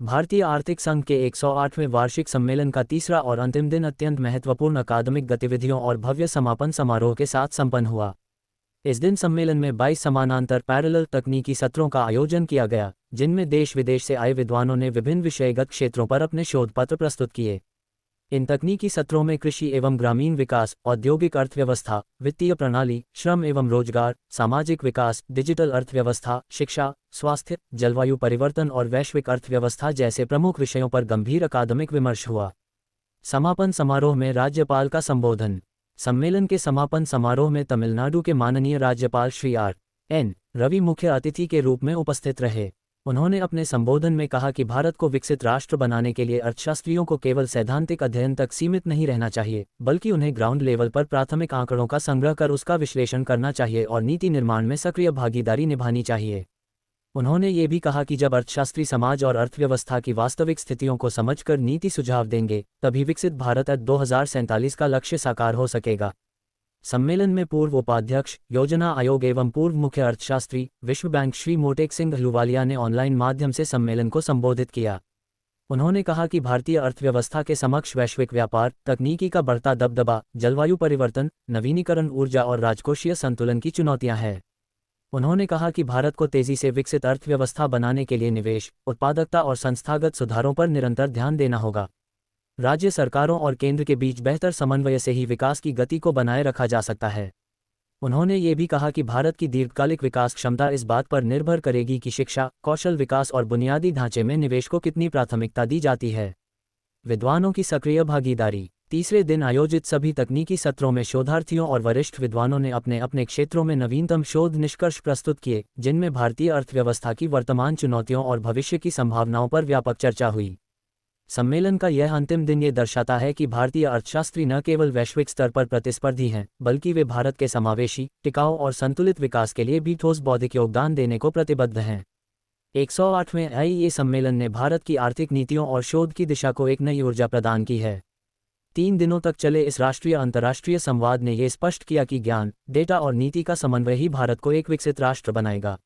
भारतीय आर्थिक संघ के 108वें वार्षिक सम्मेलन का तीसरा और अंतिम दिन अत्यंत महत्वपूर्ण अकादमिक गतिविधियों और भव्य समापन समारोह के साथ संपन्न हुआ। इस दिन सम्मेलन में 22 समानांतर पैरेलल तकनीकी सत्रों का आयोजन किया गया, जिनमें देश विदेश से आए विद्वानों ने विभिन्न विषयगत क्षेत्रों पर अपने शोध पत्र प्रस्तुत किए। इन तकनीकी सत्रों में कृषि एवं ग्रामीण विकास, औद्योगिक अर्थव्यवस्था, वित्तीय प्रणाली, श्रम एवं रोजगार, सामाजिक विकास, डिजिटल अर्थव्यवस्था, शिक्षा, स्वास्थ्य, जलवायु परिवर्तन और वैश्विक अर्थव्यवस्था जैसे प्रमुख विषयों पर गंभीर अकादमिक विमर्श हुआ। समापन समारोह में राज्यपाल का संबोधन। सम्मेलन के समापन समारोह में तमिलनाडु के माननीय राज्यपाल श्री आर.एन. रवि मुख्य अतिथि के रूप में उपस्थित रहे। उन्होंने अपने संबोधन में कहा कि भारत को विकसित राष्ट्र बनाने के लिए अर्थशास्त्रियों को केवल सैद्धांतिक अध्ययन तक सीमित नहीं रहना चाहिए, बल्कि उन्हें ग्राउंड लेवल पर प्राथमिक आंकड़ों का संग्रह कर उसका विश्लेषण करना चाहिए और नीति निर्माण में सक्रिय भागीदारी निभानी चाहिए। उन्होंने ये भी कहा कि जब अर्थशास्त्री समाज और अर्थव्यवस्था की वास्तविक स्थितियों को समझकर नीति सुझाव देंगे, तभी विकसित भारत 2047 का लक्ष्य साकार हो सकेगा। सम्मेलन में पूर्व उपाध्यक्ष, योजना आयोग एवं पूर्व मुख्य अर्थशास्त्री, विश्व बैंक श्री मोटेक सिंह अहलूवालिया ने ऑनलाइन माध्यम से सम्मेलन को संबोधित किया। उन्होंने कहा कि भारतीय अर्थव्यवस्था के समक्ष वैश्विक व्यापार, तकनीकी का बढ़ता दबदबा, जलवायु परिवर्तन, नवीनीकरण ऊर्जा और राजकोषीय संतुलन की चुनौतियां हैं। उन्होंने कहा कि भारत को तेजी से विकसित अर्थव्यवस्था बनाने के लिए निवेश, उत्पादकता और संस्थागत सुधारों पर निरंतर ध्यान देना होगा। राज्य सरकारों और केंद्र के बीच बेहतर समन्वय से ही विकास की गति को बनाए रखा जा सकता है। उन्होंने ये भी कहा कि भारत की दीर्घकालिक विकास क्षमता इस बात पर निर्भर करेगी कि शिक्षा, कौशल विकास और बुनियादी ढांचे में निवेश को कितनी प्राथमिकता दी जाती है। विद्वानों की सक्रिय भागीदारी। तीसरे दिन आयोजित सभी तकनीकी सत्रों में शोधार्थियों और वरिष्ठ विद्वानों ने अपने अपने क्षेत्रों में नवीनतम शोध निष्कर्ष प्रस्तुत किए, जिनमें भारतीय अर्थव्यवस्था की वर्तमान चुनौतियों और भविष्य की संभावनाओं पर व्यापक चर्चा हुई। सम्मेलन का यह अंतिम दिन ये दर्शाता है कि भारतीय अर्थशास्त्री न केवल वैश्विक स्तर पर प्रतिस्पर्धी हैं, बल्कि वे भारत के समावेशी, टिकाऊ और संतुलित विकास के लिए भी ठोस बौद्धिक योगदान देने को प्रतिबद्ध हैं। 108वें आईईए सम्मेलन ने भारत की आर्थिक नीतियों और शोध की दिशा को एक नई ऊर्जा प्रदान की है। 3 दिनों तक चले इस राष्ट्रीय अंतर्राष्ट्रीय संवाद ने ये स्पष्ट किया कि ज्ञान, डेटा और नीति का समन्वय ही भारत को एक विकसित राष्ट्र बनाएगा।